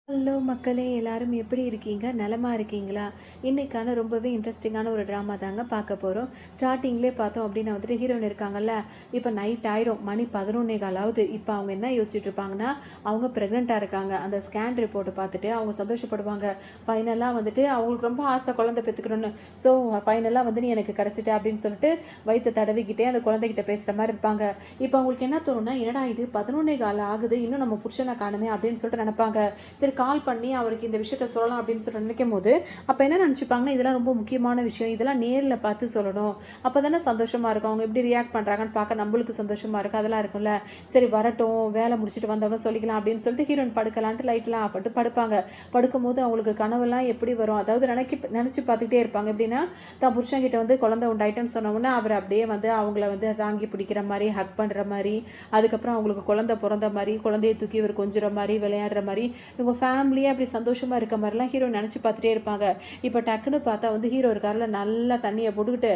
Hello மக்களே, எல்லாரும் எப்படி இருக்கீங்க? நலமா இருக்கீங்களா? இன்னைக்கான ரொம்பவே இன்ட்ரெஸ்டிங்கான ஒரு ட்ராமா தாங்க பார்க்க போகிறோம். ஸ்டார்டிங்லேயே பார்த்தோம் அப்படின்னா வந்துட்டு ஹீரோயின் இருக்காங்கல்ல. இப்போ நைட் ஆயிரும், மணி 11:15 ஆகுது. இப்போ அவங்க என்ன யோசிச்சுட்டு இருப்பாங்கன்னா, அவங்க ப்ரெக்னெண்ட்டாக இருக்காங்க. அந்த ஸ்கேன் ரிப்போர்ட்டை பார்த்துட்டு அவங்க சந்தோஷப்படுவாங்க. ஃபைனலாக வந்துட்டு அவங்களுக்கு ரொம்ப ஆசை குழந்தை பெற்றுக்கணும்னு. ஸோ ஃபைனலாக வந்து நீ எனக்கு கிடச்சிட்ட அப்படின்னு சொல்லிட்டு வயிற்ற தடவிக்கிட்டே அந்த குழந்தைகிட்ட பேசுகிற மாதிரி இருப்பாங்க. இப்போ அவங்களுக்கு என்ன தோணுன்னா, என்னடா இது 11:15 ஆகுது, இன்னும் நம்ம புருஷனை காணுமே அப்படின்னு சொல்லிட்டு நினைப்பாங்க. சரி, கால் பண்ணி அவருக்கு இந்த விஷயத்த சொல்லலாம் அப்படின்னு சொல்லி நினைக்கும் போது அப்போ என்ன நினச்சிப்பாங்கன்னா, இதெல்லாம் ரொம்ப முக்கியமான விஷயம், இதெல்லாம் நேரில் பார்த்து சொல்லணும், அப்போ தானே சந்தோஷமாக இருக்கும், அவங்க எப்படி ரியாக்ட் பண்ணுறாங்கன்னு பார்க்க நம்மளுக்கு சந்தோஷமாக இருக்குது, அதெல்லாம் இருக்கும்ல. சரி வரட்டும், வேலை முடிச்சுட்டு வந்தோடனே சொல்லிக்கலாம் அப்படின்னு சொல்லிட்டு ஹீரோயின் படுக்கலான்ட்டு லைட்லாம் ஆஃப் பண்ணிட்டு படுப்பாங்க. படுக்கும்போது அவங்களுக்கு கனவுலாம் எப்படி வரும், அதாவது நினச்சி பார்த்துக்கிட்டே இருப்பாங்க. எப்படின்னா, தான் புருஷன்கிட்ட வந்து குழந்தை உண்டாயிட்டேன்னு சொன்னோன்னா அவர் அப்படியே வந்து அவங்கள வந்து தாங்கி பிடிக்கிற மாதிரி, ஹக் பண்ணுற மாதிரி, அதுக்கப்புறம் அவங்களுக்கு குழந்தை பிறந்த மாதிரி, குழந்தையை தூக்கி இவர் கொஞ்சிற மாதிரி, விளையாடுற மாதிரி, இவங்க ஃபேமிலியாக அப்படி சந்தோஷமாக இருக்க மாதிரிலாம் ஹீரோ நினச்சி பார்த்துட்டே இருப்பாங்க. இப்போ டக்குன்னு பார்த்தா வந்து ஹீரோ இருக்காரில் நல்லா தண்ணியை போட்டுக்கிட்டு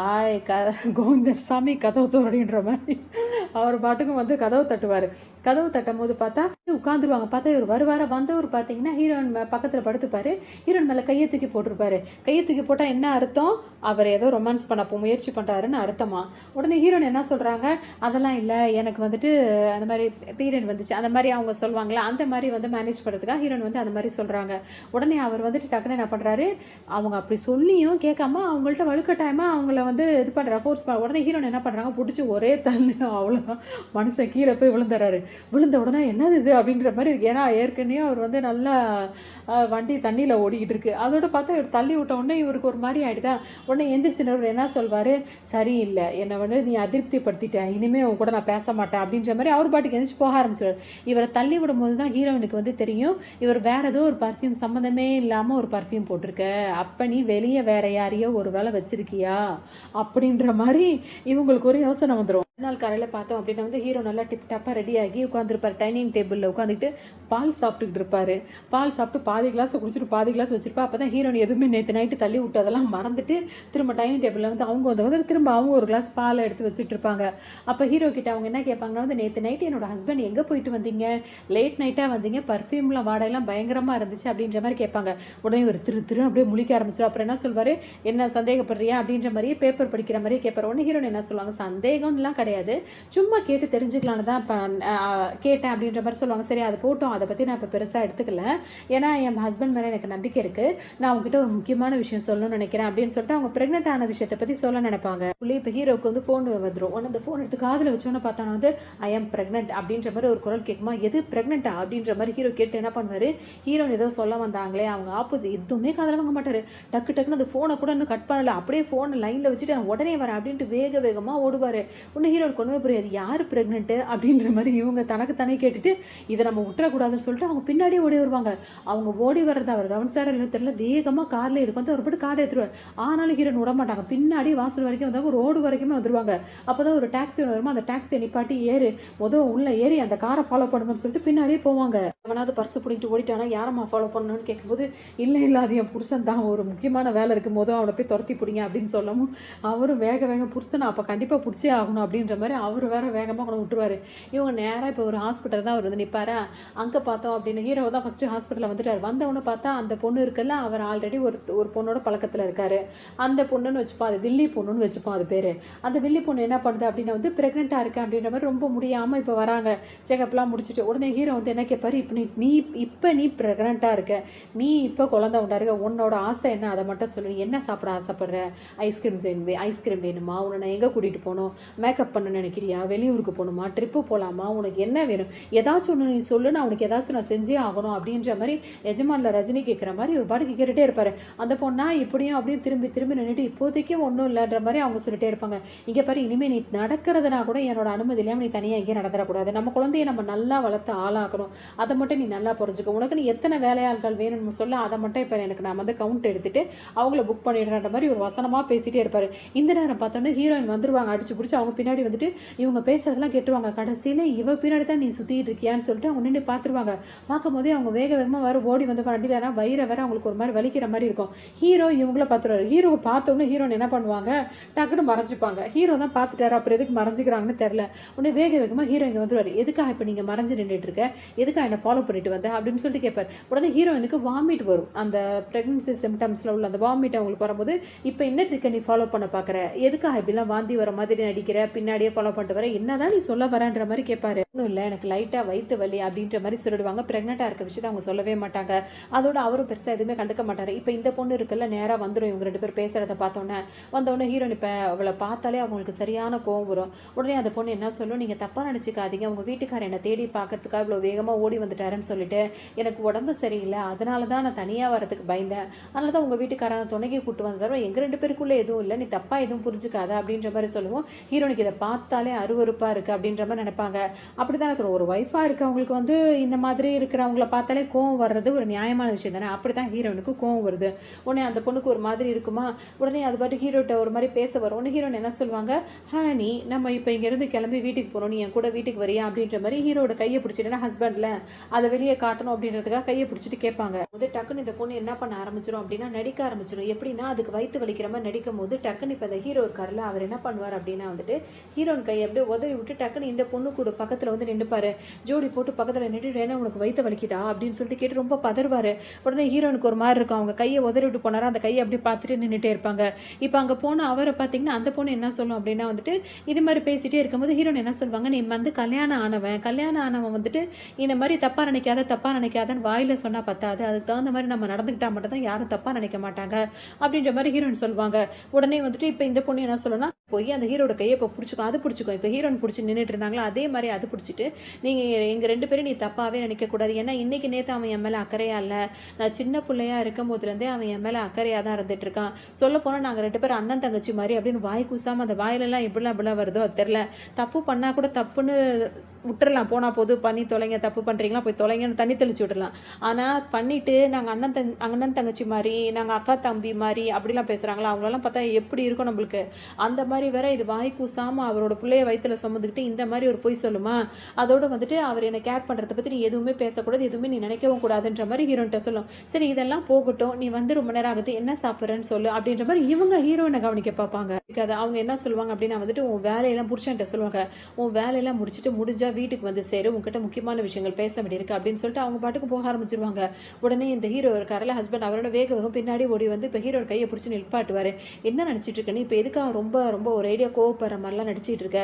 ஆய் கோவிந்த சாமி கதவு தோறடின்ற மாதிரி அவர் பாட்டுக்கும் வந்து கதவு தட்டுவார். கதவு தட்டும் போது பார்த்தா உட்காந்துருவாங்க. பார்த்தா இவர் வருவார வந்தவர் பார்த்தீங்கன்னா ஹீரோயின் பக்கத்தில் படுத்துப்பார். ஹீரோயின் மேலே கையை தூக்கி போட்டிருப்பாரு. கையை தூக்கி போட்டால் என்ன அர்த்தம்? அவர் ஏதோ ரொமான்ஸ் பண்ண முயற்சி பண்ணுறாருன்னு அர்த்தமா? உடனே ஹீரோயின் என்ன சொல்கிறாங்க, அதெல்லாம் இல்லை, எனக்கு வந்துட்டு அந்த மாதிரி பீரியட் வந்துச்சு, அந்த மாதிரி அவங்க சொல்லுவாங்களா, அந்த மாதிரி வந்து மேனேஜ் பண்ணுறதுக்காக ஹீரோயின் வந்து அந்த மாதிரி சொல்கிறாங்க. உடனே அவர் வந்துட்டு டக்குன்னு என்ன பண்ணுறாரு, அவங்க அப்படி சொல்லியும் கேட்காம அவங்கள்ட்ட வலுக்கட்டாயமாக அவங்கள வந்து இது பண்ணுற ஃபோர்ஸ் பண்ண. உடனே ஹீரோயின் என்ன பண்ணுறாங்க, பிடிச்சி ஒரே தள்ளு, அவ்வளோதான், மனுஷன் கீழே போய் விழுந்துறாரு. விழுந்த உடனே என்னது இது அப்படின்ற மாதிரி இருக்கு. ஏன்னா ஏற்கனவே அவர் வந்து நல்லா வண்டி தண்ணியில் ஓடிக்கிட்டு இருக்கு. அதோட பார்த்தா இவர் தள்ளி விட்ட உடனே இவருக்கு ஒரு மாதிரி ஆகிடுதா. உடனே எந்திரிச்சினவர் என்ன சொல்வார், சரியில்லை, என்னை வந்து நீ அதிருப்திப்படுத்திட்டேன், இனிமேல் உன் கூட நான் பேச மாட்டேன் அப்படின்ற மாதிரி அவர் பாட்டுக்கு எந்திரிச்சு போக ஆரம்பிச்சிடுவார். இவரை தள்ளி விடும்போது தான் ஹீரோயினுக்கு வந்து தெரியும், இவர் வேற ஏதோ ஒரு பர்ஃப்யூம், சம்மந்தமே இல்லாமல் ஒரு பர்ஃப்யூம் போட்டிருக்க, அப்போ நீ வெளியே வேற யாரையோ ஒரு வேலை வச்சிருக்கியா அப்படின்ற மாதிரி இவங்களுக்கு ஒரு யோசனை வந்துடும். நாள் காலையில் பார்த்தோம் அப்படின்னா வந்து ஹீரோ நல்லா டிப்டாப்பாக ரெடியாகி உட்காந்துருப்பார். டைனிங் டேபிளில் உட்காந்துக்கிட்டு பால் சாப்பிட்டுக்கிட்டு இருப்பார். பால் சாப்பிட்டு பாதி கிளாஸ் குடிச்சிட்டு பாதி கிளாஸ் வச்சிருப்பா. அப்போ தான் ஹீரோன் எதுவுமே நேற்று நைட்டு தள்ளி விட்டு அதெல்லாம் மறந்துட்டு திரும்ப டைனிங் டேபிளில் வந்து அவங்க வந்து திரும்ப அவங்க ஒரு கிளாஸ் பால் எடுத்து வச்சுட்டு இருப்பாங்க. அப்போ ஹீரோ கிட்ட அவங்க என்ன கேட்பாங்கன்னா வந்து, நேற்று நைட்டு என்னோட ஹஸ்பண்ட் எங்கே போயிட்டு வந்தீங்க, லேட் நைட்டாக வந்தீங்க, பர்ஃப்யூம்லாம் வாடையெல்லாம் பயங்கரமாக இருந்துச்சு அப்படின்ற மாதிரி கேட்பாங்க. உடனே ஒரு திரு அப்படியே முழிக்க ஆரம்பிச்சு அப்புறம் என்ன சொல்வார், என்ன சந்தேகப்படுறியா அப்படின்ற மாதிரியே பேப்பர் படிக்கிற மாதிரியே கேட்பார். உடனே ஹீரோன் என்ன சொல்லுவாங்க, சந்தேகம்லாம் கிடையாது, சும்மா கேட்டு தெரிஞ்சுக்கலான்னு தான் இப்போ கேட்டேன் அப்படின்ற மாதிரி சொல்லுவாங்க. சரி, அது போட்டோம், அதை பற்றி நான் இப்போ பெருசாக எடுத்துக்கல, ஏன்னா என் ஹஸ்பண்ட் மேலே எனக்கு நம்பிக்கை இருக்குது, நான் அவங்ககிட்ட ஒரு முக்கியமான விஷயம் சொல்லணும்னு நினைக்கிறேன் அப்படின்னு சொல்லிட்டு அவங்க ப்ரெக்னென்ட் ஆன விஷயத்தை பற்றி சொல்ல நினைப்பாங்க. இப்போ ஹீரோக்கு வந்து ஃபோன் வந்துடும். உடனே அந்த ஃபோன் எடுத்து காதில் வச்சோன்னு பார்த்தானா வந்து ஐ எம் ப்ரெக்னென்ட் அப்படின்ற மாதிரி ஒரு குரல் கேட்குமா. எது ப்ரெக்னென்ட்டா அப்படின்ற மாதிரி ஹீரோ கேட்டு என்ன பண்ணுவார், ஹீரோன் ஏதோ சொல்ல வந்தாங்களே அவங்க ஆப்போசிட் எதுவுமே காதில் வாங்க மாட்டார். டக்குன்னு அந்த ஃபோனை கூட இன்னும் கட் பண்ணலை, அப்படியே ஃபோனை லைனில் வச்சுட்டு நான் உடனே வரேன் அப்படின்ட்டு வேகமாக ஓடுவார். இன்னும் ஹீரோன் கொண்டு புரியாது, யார் ப்ரெக்னென்ட்டு அப்படின்ற மாதிரி இவங்க தனக்கு தானே கேட்டுட்டு இதை நம்ம விட்டுறக்கூடாதுன்னு சொல்லிட்டு அவங்க பின்னாடியே ஓடி வருவாங்க. அவங்க ஓடி வர்றதை அவர் கவனிச்சாரு இல்லை தெரியல, வேகமாக காரில் இருக்கும் வந்து அவர் போட்டு காரை எடுத்துருவார். ஆனாலும் ஹீரோன் விட மாட்டாங்க, பின்னாடி வாசல் வரைக்கும் வந்தாங்க, ரோடு வரைக்குமே வந்துருவாங்க. அப்போ தான் ஒரு டாக்ஸி வருமா, அந்த டாக்ஸியை நிப்பாட்டி ஏறு, உள்ள ஏறி அந்த காரை ஃபாலோ பண்ணுங்கன்னு சொல்லிட்டு பின்னாடியே போவாங்க. அவனாவது பர்ஸு பிடிக்கிட்டு ஓடிட்டானா யாரம்மா ஃபாலோ பண்ணணும்னு கேட்கும்போது, இல்லை அது என் புருஷன் தான், ஒரு முக்கியமான வேலை இருக்கும் போதும் அவனை போய் துரத்தி பிடிங்க அப்படின்னு சொல்லவும் அவரும் வேக புருஷனை அப்போ கண்டிப்பாக பிடிச்சே ஆகணும் அப்படின்ற மாதிரி அவர் வேற வேகமாக கொண்டு விட்டுருவாரு. இவங்க நேராக இப்போ ஒரு ஹாஸ்பிட்டல் தான் அவர் வந்து நிற்பாரா. அங்கே பார்த்தோம் அப்படின்னு ஹீரோ தான் ஃபஸ்ட்டு ஹாஸ்பிட்டலில் வந்துட்டார். வந்தவொன்னு பார்த்தா அந்த பொண்ணு இருக்குல்ல, அவர் ஆல்ரெடி ஒரு பொண்ணோட பழக்கத்தில் இருக்காரு. அந்த பொண்ணுன்னு வச்சுப்போம், அது வில்லி பொண்ணுன்னு வச்சுப்போம் அது பேர். அந்த வில்லி பொண்ணு என்ன பண்ணுது அப்படின்னா வந்து ப்ரெக்னெண்ட்டாக இருக்கேன் அப்படின்ற மாதிரி ரொம்ப முடியாமல் இப்போ வராங்க. செக்கப்லாம் முடிச்சுட்டு உடனே ஹீரோ வந்து என்ன கேட்பாரு, இப்போ நீ ப்ரெக்னெண்ட்டாக இருக்க, நீ இப்போ குழந்தை உண்டாருக்க, உன்னோட ஆசை என்ன அதை மட்டும் சொல்லு, என்ன சாப்பிட ஆசைப்படுற, ஐஸ்கிரீம் வேணுமா, உன்னை நான் எங்கே கூட்டிகிட்டு போகணும், மேக்கப் பண்ண நினைக்கிறியா, வெளியூருக்கு போகணுமா, ட்ரிப்பு போகலாமா, உனக்கு என்ன வேணும், ஏதாச்சும் ஒன்று நீ சொல்லு, நான் உனக்கு ஏதாச்சும் நான் செஞ்சே ஆகணும் அப்படின்ற மாதிரி எஜமானில் ரஜினி கேட்குற மாதிரி ஒரு பாட்டுக்கு கேட்டுகிட்டே இருப்பார். அந்த பொண்ணா இப்படியும் அப்படியே திரும்பி நின்றுட்டு இப்போதைக்கு ஒன்றும் இல்லைன்ற மாதிரி அவங்க சொல்லிட்டே இருப்பாங்க. இங்கே பாரு, இனிமேல் நீ நடக்கிறதுனா கூட என்னோட அனுமதி இல்லாமல் நீ தனியாக எங்கேயும் நடந்துடக்கூடாது, நம்ம குழந்தைய நம்ம நல்லா வளர்த்து ஆளாக்கணும், அதை மட்டும் நீ நல்லா புரிஞ்சுக்க, உனக்கு நீ எத்தனை வேலையாள்கள் வேணும்னு சொல்ல அதை மட்டும் இப்போ எனக்கு நான் வந்து கவுண்ட் எடுத்துட்டு அவங்கள புக் பண்ணிடுறன்ற மாதிரி ஒரு வசனமாக பேசிகிட்டே இருப்பார். இந்த நேரம் பார்த்தோன்னா ஹீரோயின் வந்துருவாங்க, அடிச்சு பிடிச்சி அவங்க பின்னாடி வந்துட்டு இவங்க பேசுறதெல்லாம் கேட்டுருவாங்க. கடைசியில் இவ பின்னாடி தான் நீ சுற்றிட்டு இருக்கியான்னு சொல்லிட்டு அவங்க நின்று பார்த்துருவாங்க. பார்க்கும் போதே அவங்க வேகமாக வர ஓடி வந்து வண்டியிலனா வயிறை வேற அவங்களுக்கு ஒரு மாதிரி வலிக்கிற மாதிரி இருக்கும். ஹீரோ இவங்கள பார்த்துருவாரு. ஹீரோவை பார்த்தோன்னே ஹீரோன் என்ன பண்ணுவாங்க, டக்குன்னு மறைஞ்சிப்பாங்க. ஹீரோ தான் பார்த்துட்டாரு, அப்புறம் எதுக்கு மறைஞ்சிக்கிறாங்கன்னு தெரில. உடனே வேகமாக ஹீரோ இங்கே வந்துருவார். எதுக்காக இப்போ நீங்கள் மறைஞ்சு நின்றுட்டு இருக்க, எதுக்காக என்ன ஃபாலோ பண்ணிட்டு வந்த அப்படின்னு சொல்லிட்டு கேட்பார். உடனே ஹீரோயினுக்கு வாமிட் வரும். அந்த ப்ரெக்னன்சி சிம்டம்ஸில் உள்ள அந்த வாமிட் அவங்களுக்கு வரும்போது, இப்போ என்ன ட்ரிக்கை நீ ஃபாலோ பண்ண பார்க்குற, எதுக்காக இப்படிலாம் வாந்தி வர மாதிரி நடிக்கிற, பின்னாடியே ஃபாலோ பண்ணிட்டு வர, என்னதான் நீ சொல்ல வரன்ற மாதிரி கேட்பாரு. ஒன்றும் இல்லை, எனக்கு லைட்டாக வயிற்று வலி அப்படின்ற மாதிரி சொல்லிடுவாங்க. ப்ரெக்னெண்ட்டாக இருக்க விஷயத்தை அவங்க சொல்லவே மாட்டாங்க. அதோட அவரும் பெருசாக எதுவுமே கண்டுக்க மாட்டார். இப்போ இந்த பொண்ணு இருக்குல்ல, நேராக வந்துடும் இவங்க 2 பேர் பேசுகிறத பார்த்தோன்னே. வந்தோடனே ஹீரோயின் இப்போ அவளை பார்த்தாலே அவங்களுக்கு சரியான கோவம் வரும். உடனே அந்த பொண்ணு என்ன சொல்லும், நீங்கள் தப்பாக நினச்சிக்காதீங்க, உங்கள் வீட்டுக்காரர் என்னை தேடி பார்க்கறதுக்காக இவ்வளோ வேகமாக ஓடி வந்துட்டாருன்னு சொல்லிட்டு, எனக்கு உடம்பு சரியில்லை, அதனால தான் நான் தனியாக வரதுக்கு பயந்தேன், அதனால தான் உங்கள் வீட்டுக்காரனை துணைக்கி கூட்டு வந்ததாலும் எங்கள் 2 பேருக்குள்ளே எதுவும் இல்லை, நீ தப்பாக எதுவும் புரிஞ்சுக்காத அப்படின்ற மாதிரி சொல்லுவோம். ஹீரோனுக்கு இதை பார்த்தாலே அருவருப்பாக இருக்குது அப்படின்ற மாதிரி நினைப்பாங்க. அப்படி தானே தோணும், ஒரு ஒய்ஃபாக இருக்கவங்களுக்கு வந்து இந்த மாதிரி இருக்கிறவங்கள பார்த்தாலே கோவம் வர்றது ஒரு நியாயமான விஷயம் தானே. அப்படி தான் ஹீரோனுக்கு கோவம் வருது. உடனே அந்த பொண்ணுக்கு ஒரு மாதிரி இருக்குமா, உடனே அது பாட்டு ஹீரோட்ட ஒரு மாதிரி பேச வரும். உடனே ஹீரோன் என்ன சொல்லுவாங்க, ஹனி நம்ம இப்போ இங்கேருந்து கிளம்பி வீட்டுக்கு போகணும், நீ என் கூட வீட்டுக்கு வரியா அப்படின்ற மாதிரி ஹீரோட கையை பிடிச்சிட்டுனா ஹஸ்பண்டில் அதை வெளியே காட்டணும் அப்படின்றதுக்காக கையை பிடிச்சிட்டு கேட்பாங்க. வந்து டக்குன்னு இந்த பொண்ணு என்ன பண்ண ஆரம்பிச்சிடும் அப்படின்னா நடிக்க ஆரம்பிச்சிடும். எப்படின்னா அதுக்கு வயிற்று வலிக்கிற மாதிரி நடிக்கும் போது டக்குன்னு இப்போ இந்த ஹீரோ இருக்கார்ல, அவர் என்ன பண்ணுவார் அப்படின்னா வந்துட்டு ஹீரோன் கையை அப்படியே உதவி விட்டு டக்குன்னு இந்த பொண்ணு கூட பக்கத்தில் வந்து நின்றுப்பாரு. ஜோடி போட்டு பக்கத்தில் நின்றுட்டு ஏன்னா உனக்கு வயிற்று வலிக்குதா அப்படின்னு சொல்லிட்டு கேட்டு ரொம்ப பதறுவார். உடனே ஹீரோனுக்கு ஒரு மாதிரி இருக்கும், அவங்க கையை உதறி விட்டு போனாரா அந்த கையை அப்படி பார்த்துட்டு நின்றுட்டே இருப்பாங்க. இப்போ அங்கே போன அவரை பார்த்தீங்கன்னா அந்த பொண்ணு என்ன சொல்லும் அப்படின்னா வந்துட்டு இது மாதிரி பேசிகிட்டே இருக்கும்போது ஹீரோன் என்ன சொல்லுவாங்க, நீ வந்து கல்யாணம் ஆனவன் வந்துட்டு இந்த மாதிரி தப்பாக நினைக்காதன்னு வாயில் சொன்னால் பத்தாது, அதுக்கு தகுந்த மாதிரி நம்ம நடந்துக்கிட்டால் மட்டும்தான் யாரும் தப்பாக நினைக்க மாட்டாங்க அப்படின்ற மாதிரி ஹீரோயின் சொல்லுவாங்க. உடனே வந்துட்டு இப்போ இந்த பொண்ணு என்ன சொல்லணும்னா போய் அந்த ஹீரோட கையை இப்போ பிடிச்சிக்கும், அது பிடிச்சிக்கும். இப்போ ஹீரோயின் பிடிச்சி நின்றுட்டு இருந்தாங்களா அதே மாதிரி அது பிடிச்சிட்டு நீங்கள் எங்கள் 2 பேரும் நீ தப்பாகவே நினைக்கக்கூடாது, ஏன்னா இன்றைக்கி நேற்று அவன் என் மேலே அக்கறையாக இல்லை, நான் சின்ன பிள்ளையாக இருக்கும் போதுலேருந்தே அவன் என் மேலே அக்கறையாக தான் இருந்துட்டு இருக்கான், சொல்ல போனால் நாங்கள் 2 பேரும் அண்ணன் தங்கச்சி மாதிரி அப்படின்னு வாய் கூசாமல் அந்த வாயிலெல்லாம் எப்படிலாம் வருதோ அது தெரில, தப்பு பண்ணால் கூட தப்புன்னு விட்டுறலாம், போனால் போது பண்ணி தொலைங்க, தப்பு பண்ணுறீங்களா போய் தொலைங்கன்னு தண்ணி தெளிச்சு விட்டுடலாம். ஆனால் பண்ணிவிட்டு நாங்கள் அண்ணன் தங்கச்சி மாதிரி, நாங்கள் அக்கா தம்பி மாதிரி அப்படிலாம் பேசுகிறாங்களா, அவங்களெல்லாம் பார்த்தா எப்படி இருக்கும் நம்மளுக்கு, அந்த மாதிரி வேற இது வாய் கூசாமல் அவரோட பிள்ளைய வயிற்றுல சுமந்துக்கிட்டு இந்த மாதிரி ஒரு பொய் சொல்லுமா, அதோடு வந்துட்டு அவர் என்னை கேர் பண்ணுறதை பற்றி நீ எதுவுமே பேசக்கூடாது, எதுவுமே நீ நினைக்கவும் கூடாதுன்ற மாதிரி ஹீரோன்ட்ட சொல்லும். சரி இதெல்லாம் போகட்டும், நீ வந்து ரொம்ப நேரம் ஆகுது, என்ன சாப்பிட்றேன்னு சொல்லு அப்படின்ற மாதிரி இவங்க ஹீரோயினை கவனிக்க பார்ப்பாங்க. அவங்க என்ன சொல்லுவாங்க அப்படின்னா வந்துட்டு உன் வேலையெல்லாம் புருஷன்ட்ட சொல்லுவாங்க, உன் வேலையெல்லாம் முடிச்சுட்டு வீட்டுக்கு வந்து சேரு, உங்ககிட்ட முக்கியமான விஷயங்கள் பேச வேண்டியிருக்கு அப்படின்னு சொல்லிட்டு அவங்க பாட்டுக்கு போக ஆரம்பிச்சிருவாங்க. உடனே இந்த ஹீரோ இருக்காருல ஹஸ்பண்ட், அவரோட வேகம் பின்னாடி ஓடி வந்து இப்போ ஹீரோ கையை பிடிச்சி நிற்பாட்டுவார். என்ன நினச்சிட்டு இருக்கேன்னு, இப்போ எதுக்காக ரொம்ப ரொம்ப ஒரு ஐடியா கோவப்படுற மாதிரிலாம் நடிச்சிட்டு இருக்க,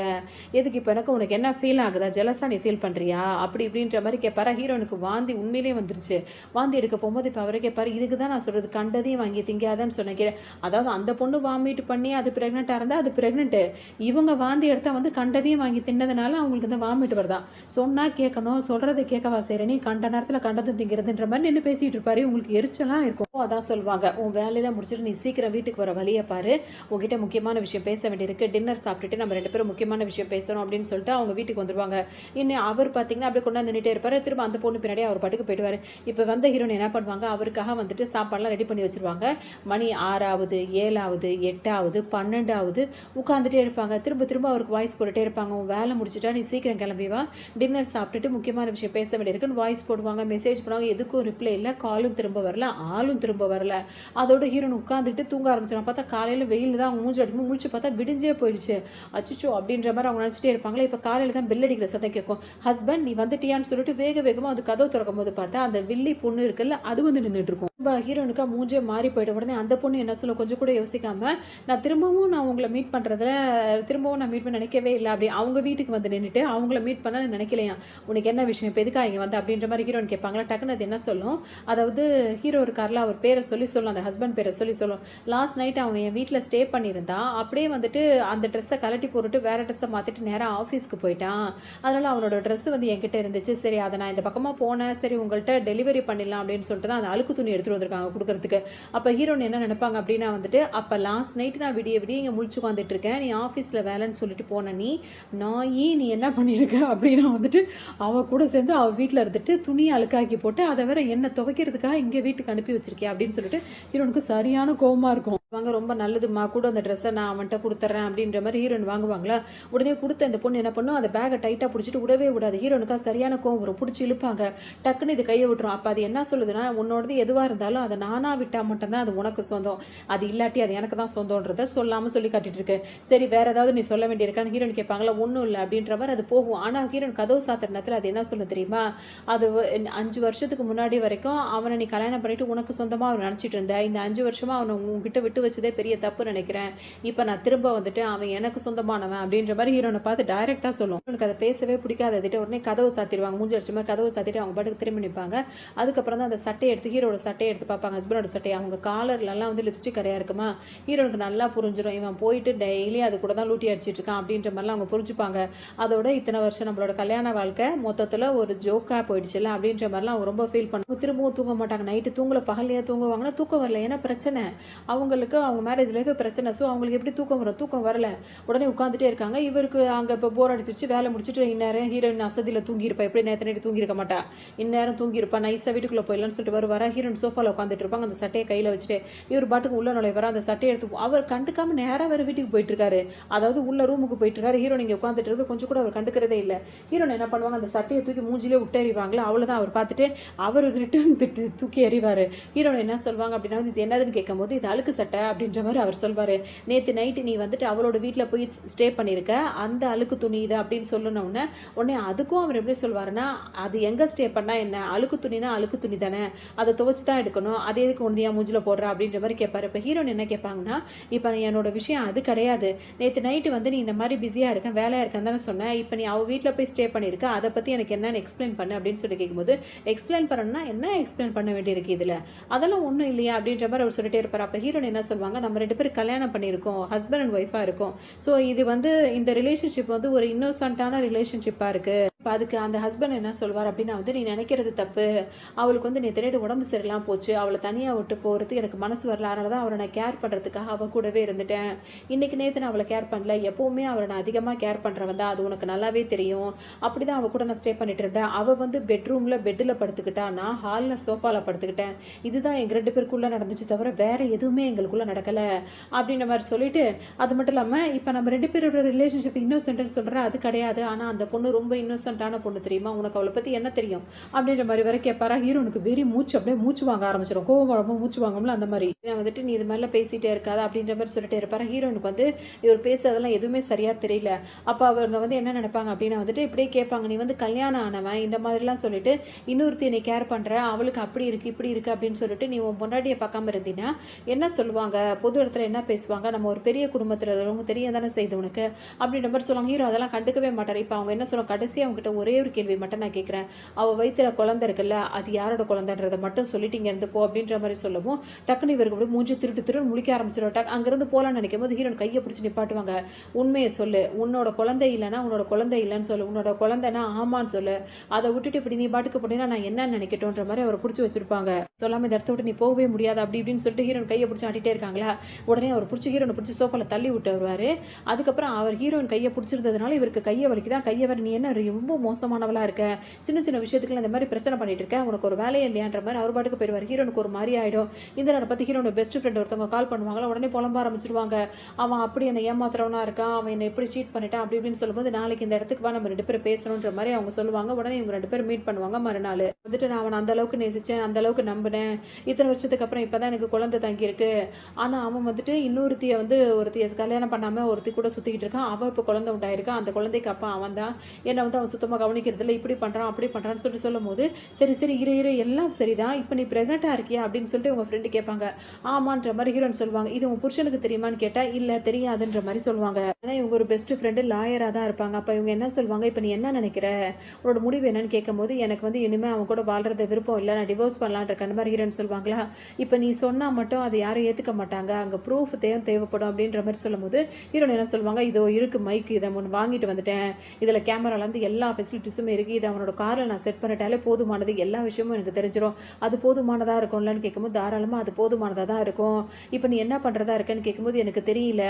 எதுக்கு இப்போ எனக்கு உனக்கு என்ன ஃபீல் ஆகுதா, ஜெலஸாக நீ ஃபீல் பண்ணுறியா அப்படி இப்படின்ற மாதிரி கேட்பாரா. ஹீரோனுக்கு வாந்தி உண்மையிலேயே வந்துருச்சு. வாந்தி எடுக்க போகும்போது இப்போ அவரை கேட்பாரு, இதுக்கு தான் நான் சொல்கிறது கண்டதையும் வாங்கி திங்காதன்னு சொன்னேன். அதாவது அந்த பொண்ணு வாமிட் பண்ணி அது ப்ரெக்னெண்ட்டாக இருந்தால் அது ப்ரெக்னென்ட்டு, இவங்க வாந்தி எடுத்தால் வந்து கண்டதையும் வாங்கி தின்னதுனால அவங்களுக்கு இந்த வாமிட் வருதான். சொன்னால் கேட்கணும், சொல்கிறத கேட்கவா செய்கிற நீ, கண்ட நேரத்தில் கண்டதும் திங்கிறதுன்ற மாதிரி நின்று பேசிகிட்டு இருப்பாரு. உங்களுக்கு எரிச்சலாக இருக்கும். அதான் சொல்லுவாங்க, உன் வேலையெல்லாம் முடிச்சுட்டு நீ சீக்கிரம் வீட்டுக்கு வர வழியை பாரு, உங்ககிட்ட முக்கியமான விஷயம் பேச வேண்டியிருக்கு, டின்னர் சாப்பிட்டுட்டு நம்ம 2 பேரும் முக்கியமான விஷயம் பேசணும் அப்படின்னு சொல்லிட்டு அவங்க வீட்டுக்கு வந்துருவாங்க. இன்னும் அவர் பார்த்தீங்கன்னா அப்படியே கொண்டா நின்றுட்டே இருப்பார். திரும்ப அந்த பொண்ணு பின்னாடி அவர் பாட்டுக்கு போயிடுவார். இப்போ வந்த ஹீரோன் என்ன பண்ணுவாங்க, அவருக்காக வந்துட்டு சாப்பாடுலாம் ரெடி பண்ணி வச்சுருவாங்க. மணி 6ஆவது 7ஆவது 8ஆவது 12ஆவது உட்காந்துட்டே இருப்பாங்க. திரும்ப அவருக்கு வாய்ஸ் போட்டுட்டே இருப்பாங்க, உன் வேலை முடிச்சுட்டா நீ சீக்கிரம் கிளம்பி வா, டின்னர் சாப்பிட்டுட்டு முக்கியமான விஷயம் பேச வேண்டியிருக்குன்னு வாய்ஸ் போடுவாங்க, மெசேஜ் பண்ணுவாங்க. எதுக்கும் ரிப்ளை இல்லை, காலும் திரும்ப வரல, ஆளும் திரும்ப வரல. அதோட ஹீரோன் உட்காந்துட்டு தூங்க ஆரம்பிச்சிடும். பார்த்தா காலையில் வெயில் தான் அவங்க மூஞ்சி அடிக்கும், முழிச்சு பார்த்தா விடிஞ்சே போயிடுச்சு. அச்சிச்சோ அப்படின்ற மாதிரி அவங்க நினச்சிட்டே இருப்பாங்களே. இப்போ காலையில் தான் பெல் அடிக்கிற சத்தம் கேட்கும். ஹஸ்பண்ட் நீ வந்துட்டியான்னு சொல்லிட்டு வேகமாக அது கதவு திறக்கும் போது பார்த்தா அந்த வில்லி பொண்ணு இருக்குல்ல அது வந்து நின்றுட்டு இருக்கும். ஹீரோனுக்கா மூஞ்சே மாறி போயிட்ட உடனே அந்த பொண்ணு என்ன சொல்ல, கொஞ்சம் கூட யோசிக்காம நான் உங்களை மீட் பண்ணுறதுல நான் மீட் பண்ண நினைக்கவே இல்லை அப்படி அவங்க வீட்டுக்கு வந்து நின்றுட்டு அவங்கள மீட் பண்ண நினைக்கலையா, உனக்கு என்ன விஷயம், இப்போ எதுக்காக இங்கே வந்து அப்படின்ற மாதிரி ஹீரோன் கேட்பாங்களா. டக்குன்னு அது என்ன சொல்லும், அதாவது ஹீரோ இருக்கார்ல அவர் பேரை சொல்லும், அந்த ஹஸ்பண்ட் பேரை சொல்லும். லாஸ்ட் நைட் அவன் என் வீட்டில் ஸ்டே பண்ணியிருந்தான், அப்படியே வந்துட்டு அந்த ட்ரெஸ்ஸை கலட்டி போட்டுட்டு வேற ட்ரெஸ்ஸை மாற்றிட்டு நேராக ஆஃபீஸ்க்கு போயிட்டான். அதனால் அவனோட ட்ரெஸ்ஸு வந்து என்கிட்ட இருந்துச்சு. சரி அதை நான் இந்த பக்கமாக போனேன், சரி உங்கள்கிட்ட டெலிவரி பண்ணிடலாம் அப்படின்னு சொல்லிட்டு தான் அந்த அழுக்கு துணி எடுத்துகிட்டு வந்திருக்காங்க கொடுக்கறதுக்கு. அப்போ ஹீரோன் என்ன நினைப்பாங்க அப்படின்னா வந்துட்டு, அப்போ லாஸ்ட் நைட் நான் விடிய இங்கே முழிச்சு உட்காந்துட்டு இருக்கேன், நீ ஆஃபீஸில் வேலைன்னு சொல்லிட்டு போன நீ நீ என்ன பண்ணியிருக்க அப்படின்னா வந்துட்டு அவள் கூட சேர்ந்து அவள் வீட்டில் இருந்துட்டு துணியை அழுக்காக்கி போட்டு அதை வேற என்ன துவைக்கிறதுக்காக இங்கே வீட்டுக்கு அனுப்பி வச்சிருக்கேன் அப்படின்னு சொல்லிட்டு ஹீரோனுக்கு சரியான கோவமாக இருக்கும். வாங்க ரொம்ப நல்லதும்மா கூட அந்த ட்ரெஸ்ஸை நான் அவன்கிட்ட கொடுத்துட்றேன் அப்படின்ற மாதிரி ஹீரோயின் வாங்குவாங்களா. உடனே கொடுத்த இந்த பொண்ணு என்ன பண்ணும், அந்த பேக்கை டைட்டாக பிடிச்சிட்டு விடவே விடாது. ஹீரோனுக்கா சரியான கோவம் வரும், பிடிச்சி இழுப்பாங்க. டக்குன்னு இது கையை விட்டுரும். அப்போ அது என்ன சொல்லுதுன்னா, உன்னோடது எதுவாக இருந்தாலும் அதை நானாக விட்டால் மட்டும்தான் அது உனக்கு சொந்தம், அது இல்லாட்டி அது எனக்கு தான் சொந்தன்றதை சொல்லாமல் சொல்லி காட்டிட்டு இருக்கு. சரி வேற ஏதாவது நீ சொல்ல வேண்டியிருக்கான்னு ஹீரோன் கேட்பாங்களா. ஒன்றும் இல்லை அப்படின்ற மாதிரி அது போகும். ஆனால் ஹீரோன் கதவு சாத்துற நேரத்தில் அது என்ன சொல்லு தெரியுமா, அது 5 வருஷத்துக்கு முன்னாடி வரைக்கும் அவனை நீ கல்யாணம் பண்ணிட்டு உனக்கு சொந்தமாக அவன் நினச்சிட்டு இருந்த. இந்த 5 வருஷமாக அவனை உங்ககிட்ட விட்டு வச்சதே பெரிய தப்பு நினைக்கிறேன். இப்போ நான் திரும்ப வந்துட்டு அவன் எனக்கு சொந்தமானவன் அப்படின்ற மாதிரி ஹீரோனை பார்த்து டைரெக்டாக சொல்லும். எனக்கு அதை பேசவே பிடிக்காது. அதுட்டு உடனே கதவை சாத்திடுவாங்க. மூஞ்சி அடிச்ச மாதிரி கதவை சாத்திட்டு அவங்க பாட்டுக்கு திரும்பி நிற்பாங்க. அதுக்கப்புறம் தான் அந்த சட்டையை எடுத்து ஹீரோட சட்டையை எடுத்து பார்ப்பாங்க. ஹஸ்பண்டோட சட்டையை. அவங்க காலர்லாம் வந்து லிப்ஸ்டிக் கரையா இருக்குமா. ஹீரோனுக்கு நல்லா புரிஞ்சிடும், இவன் போயிட்டு டெய்லி அது கூட தான் லூட்டி அடிச்சிட்டு இருக்கான் அப்படின்ற மாதிரிலாம் அவங்க புரிஞ்சுப்பாங்க. அதோட இத்தனை வருஷம் நம்மளோட கல்யாண வாழ்க்கை மொத்தத்தில் ஒரு ஜோக்காக போயிடுச்சுல அப்படின்ற மாதிரிலாம் அவங்க ரொம்ப ஃபீல் பண்ணுவாங்க. திரும்பவும் தூங்க மாட்டாங்க. நைட்டு தூங்கல, பகல்லையே தூங்குவாங்கன்னா தூக்கம் வரல. ஏன்னா பிரச்சனை அவங்களுக்கு, அவங்க மேரேஜ் லைஃப் பிரச்சனை. ஸோ அவங்களுக்கு எப்படி தூக்கம் வரும், தூக்கம் வரல. உடனே உட்காந்துட்டே இருக்காங்க. இவருக்கு அங்கே இப்போ போர் அடிச்சிச்சு, வேலை முடிச்சுட்டு இந்நேரம் ஹீரோயின் அசதியில் தூங்கியிருப்பா. எப்படி நேற்று நைட்டு தூங்கியிருக்க மாட்டா, இந்நேரம் தூங்கியிருப்பா. நைஸாக வீட்டுக்குள்ளே போயிடலான்னு சொல்லிட்டு வருவாரா. ஹீரோயின் சோஃபாவில் உட்காந்துட்டு இருப்பாங்க. அந்த சட்டையை கையில் வச்சுட்டு இவர் பாட்டுக்கு உள்ள நுழைவாரா. அந்த சட்டையை எடுத்து அவர் கண்டுக்காம நேராக வேறு வீட்டுக்கு போயிட்டு இருக்காரு. அதாவது உள்ள ரூமுக்கு போயிட்டு இருக்காரு. ஹீரோன் இங்கே உட்காந்துட்டு இருக்கு. கொஞ்சம் கூட அவர் கண்டுக்கிறதே இல்லை. ஹீரோன் என்ன பண்ணுவாங்க, அந்த சட்டையை தூக்கி மூஞ்சிலே விட்டறிவாங்களா. அவ்வளோதான். அவர் பார்த்துட்டு அவர் ரிட்டர்ன் தூக்கி எறிவார். ஹீரோன் என்ன சொல்வாங்க அப்படின்னா, இது என்னதுன்னு கேட்கும் போது இது அழுக்கு சட்டை அப்படின்ற மாதிரி அவர் சொல்வார். நேற்று நைட்டு நீ வந்துட்டு அவளோட வீட்டில் போய் ஸ்டே பண்ணியிருக்க, அந்த அழுக்கு துணி இது அப்படின்னு சொல்லணும்னு உடனே அதுக்கும் அவர் எப்படி சொல்வாருன்னா, அது எங்கே ஸ்டே பண்ணால் என்ன, அழுக்கு துணினா அழுக்கு துணி தானே, அதை துவைச்சு தான் எடுக்கணும், அது எதுக்கு ஒன்றியா மூஞ்சில் போடுற அப்படின்ற மாதிரி கேட்பாரு. இப்போ ஹீரோன் என்ன கேட்பாங்கன்னா, இப்போ என்னோட விஷயம் அது கிடையாது, நேற்று நைட்டு வந்து நீ இந்த மாதிரி பிஸியாக இருக்கேன் வேலையாக இருக்கேன்னு தானே சொன்னேன், இப்போ நீ அவள் வீட்டில் போய் ஸ்டே பண்ணியிருக்க, அதை பற்றி எனக்கு என்னென்னு எக்ஸ்பிளைன் பண்ணு அப்படின்னு சொல்லி கேட்கும்போது, எக்ஸ்பிளைன் பண்ணணும்னா என்ன எக்ஸ்பிளைன் பண்ண வேண்டியிருக்கு இதில், அதெல்லாம் ஒன்றும் இல்லையா அப்படின்ற மாதிரி அவர் சொல்லிட்டே இருப்பார். அப்போ ஹீரோன் என்ன சொல்லுவாங்க, நம்ம 2 பேரும் கல்யாணம் பண்ணியிருக்கோம், ஹஸ்பண்ட் அண்ட் ஒய்ஃபாக இருக்கும். ஸோ இது வந்து இந்த ரிலேஷன்ஷிப் வந்து ஒரு இன்னோசன்ட்டான ரிலேஷன்ஷிப்பாக இருக்குது. இப்போ அதுக்கு அந்த ஹஸ்பண்ட் என்ன சொல்வார் அப்படின்னா வந்து, நீ நினைக்கிறது தப்பு, அவளுக்கு வந்து நேற்று நைட்டு உடம்பு சரியில்லாமல் போச்சு, அவளை தனியாக விட்டு போகிறது எனக்கு மனசு வரல, அதனால தான் அவளை நான் கேர் பண்ணுறதுக்காக அவள் கூடவே இருந்துட்டேன். இன்றைக்கி நேற்று நான் அவளை கேர் பண்ணல, எப்போவுமே அவளை நான் அதிகமாக கேர் பண்ணுறவன் தான், அது உனக்கு நல்லாவே தெரியும். அப்படி தான் அவள் கூட நான் ஸ்டே பண்ணிட்டு இருந்தேன். அவள் வந்து பெட்டில் படுத்துக்கிட்டா, நான் ஹாலில் சோஃபாவில் படுத்துக்கிட்டேன். இதுதான் எங்கள் 2 பேருக்குள்ளே நடந்துச்சு தவிர வேறு எதுவுமே எங்களுக்குள்ளே நடக்கலை அப்படின்ற மாதிரி சொல்லிட்டு, அது மட்டும் இல்லாமல் இப்போ நம்ம 2 பேரோட ரிலேஷன்ஷிப் இன்னோசென்ட்னு சொல்கிறேன், அது கிடையாது, ஆனால் அந்த பொண்ணு ரொம்ப இன்னோசென்ட்டான பொண்ணு தெரியுமா, உனக்கு அவளை பற்றி என்ன தெரியும் அப்படின்ற மாதிரி வரை கேட்பாரா. ஹீரோனுக்கு வெறி மூச்சு அப்படியே மூச்சு வாங்க ஆரம்பிச்சிடும். கோவம் மூச்சு வாங்கல அந்த மாதிரி. நான் வந்துட்டு நீ இது மாதிரிலாம் பேசிகிட்டே இருக்காது அப்படின்ற மாதிரி சொல்லிட்டே இருப்பாரு. ஹீரோனுக்கு வந்து இவர் பேசுறதெல்லாம் எதுவுமே சரியாக தெரியல. அப்போ அவங்க வந்து என்ன நினைப்பாங்க அப்படின்னா வந்துட்டு இப்படியே கேட்பாங்க, நீ வந்து கல்யாணம் ஆனவன் இந்த மாதிரிலாம் சொல்லிட்டு இன்னொருத்தி என்னை கேர் பண்ணுற, அவளுக்கு அப்படி இருக்குது இப்படி இருக்குது அப்படின்னு சொல்லிட்டு நீ உன் பொண்டாட்டியை பார்க்காம இருந்தீங்கன்னா என்ன சொல்லுவாங்க, பொது இடத்துல என்ன பேசுவாங்க, நம்ம ஒரு பெரிய குடும்பத்தில் இருக்கிறவங்க தெரிய தானே செய்து உனக்கு அப்படின்ற மாதிரி சொல்லுவாங்க. ஹீரோ அதெல்லாம் கண்டுக்கவே மாட்டார். இப்போ அவங்க என்ன சொல்லுவாங்க, கடைசி அவங்ககிட்ட ஒரே ஒரு கேள்வி மட்டும் நான் கேட்குறேன், அவள் வயிற்றுல குழந்தை இருக்குல்ல, அது யாரோட குழந்தைன்றதை மட்டும் சொல்லிட்டு இங்கே இருந்து போ அப்படின்ற மாதிரி சொல்லவும், டக்குனு இவருக்கு அப்படி மூஞ்சி திருட்டு முழிக்க ஆரம்பிச்சிடும். அங்கேருந்து போகலான்னு நினைக்கும் போது ஹீரோன் கையை பிடிச்சி நிப்பாட்டுவாங்க. உண்மையை சொல்லு, உன்னோட குழந்தை இல்லைன்னா உன்னோட குழந்தை இல்லைன்னு சொல்லு, உன்னோட குழந்தைன்னா ஆமான்னு சொல்லு, அதை விட்டுட்டு இப்படி நீ பாட்டுக்கு போனீங்கன்னா நான் என்ன நினைக்கட்டும்ன்ற மாதிரி அவரை பிடிச்சி வச்சிருப்பாங்க. சொல்லாமல் இந்த இடத்த விட்டு நீ போகவே முடியாது அப்படி இப்படின்னு சொல்லிட்டு ஹீரோன் கையை பிடிச்சி ஆட்டிகிட்டே இருக்காங்களா. உடனே அவர் பிடிச்சி ஹீரோனை பிடிச்சி சோஃபாவில் தள்ளி விட்டு வருவார். அதுக்கப்புறம் அவர் ஹீரோயின் கையை பிடிச்சிருந்ததுனால இவருக்கு கையை வலிக்குதான். கையை வர நீ என்ன ரொம்ப மோசமானவளாக இருக்க, சின்ன சின்ன விஷயத்துக்குள்ள இந்த மாதிரி பிரச்சனை பண்ணிட்டு இருக்க, உனக்கு ஒரு வேலையே இல்லையான்ற மாதிரி அவர் பாட்டுக்கு போயிடுவார். ஹீரோனுக்கு ஒரு மாதிரி ஆகிடும். இந்த நேரம் பார்த்து ஹீரோனோட பெஸ்ட் ஃப்ரெண்ட் ஒருத்தவங்க கால் பண்ணுவாங்களா, உடனே புலம்ப ஆரம்பிச்சிருவாங்க. அவன் அப்படி என்னை ஏமாத்துறவனா இருக்கான், அவன் என்னை எப்படி சீட் பண்ணிட்டான் அப்படி இப்படின்னு சொல்லும்போது, நாளைக்கு இந்த இடத்துக்கு வா நம்ம 2 பேரும் பேசணுன்ற மாதிரி அவங்க சொல்லுவாங்க. உடனே இவங்க 2 பேரும் மீட் பண்ணுவாங்க. மறுநாள் வந்துட்டு நான் அவனை அந்த அளவுக்கு நேசித்தேன், அந்த அளவுக்கு நம்பினேன், இத்தனை வருஷத்துக்கு அப்புறம் இப்போ தான் எனக்கு குழந்தை தங்கியிருக்கு, ஆனால் அவன் வந்துட்டு இன்னொருத்தியை வந்து ஒருத்தியை கல்யாணம் பண்ணாமல் ஒருத்தி கூட சுற்றிக்கிட்டு இருக்கான், அவன் இப்போ குழந்தை உண்டாயிருக்கான், அந்த குழந்தைக்கு அப்பா அவன் தான், என்னை வந்து அவன் சுத்தமாக கவனிக்கிறதில்ல, இப்படி பண்ணுறான் அப்படி பண்ணுறான்னு சொல்லிட்டு சொல்லும் போது, சரி சரி இரு எல்லாம் சரிதான், இப்போ நீ ப்ரெக்னெண்ட்டாக இருக்கியா அப்படின்னு சொல்லிட்டு உங்கள் ஃப்ரெண்டு கேட்பாங்க. ஆமான்ற மாதிரி ஹீரோன்னு சொல்லுவாங்க. இது உங்கள் புருஷனுக்கு தெரியுமான்னு கேட்டால் இல்லை தெரியாதுன்ற மாதிரி சொல்லுவாங்க. ஆனால் இவங்க ஒரு பெஸ்ட் ஃப்ரெண்டு லாயராக தான் இருப்பாங்க. அப்போ இவங்க என்ன சொல்லுவாங்க, இப்போ நீ என்ன நினைக்கிற, உன்னோட முடிவு என்னன்னு கேட்கும்போது, எனக்கு வந்து இனிமேல் அவன் கூட வாழ்றது விருப்பம் இல்லை, நான் டிவோர்ஸ் பண்ணலான் இருக்கேன் அந்த மாதிரி ஹீரோன்னு சொல்லுவாங்களா. இப்போ நீ சொன்னால் மட்டும் அதை யாரும் ஏற்றுக்க மாட்டாங்க, அங்கே ப்ரூஃப் தேவைப்படும் அப்படின்ற மாதிரி சொல்லும்போது ஹீரோன் என்ன சொல்லுவாங்க, இதோ இருக்கு மைக்கு, இதை ஒன்று வாங்கிட்டு வந்துட்டேன், இதில் கேமராலேருந்து எல்லா எல்லா ஃபெசிலிட்டிஸும் இருக்குது, இது அவனோட காரில் நான் செட் பண்ணிட்டாலே போதுமானது, எல்லா விஷயமும் எனக்கு தெரிஞ்சிடும், அது போதுமானதாக இருக்கும்லன்னு கேட்கும்போது தாராளமாக அது போதுமானதாக தான் இருக்கும். இப்போ நீ என்ன பண்ணுறதா இருக்கேன்னு கேட்கும்போது எனக்கு தெரியல,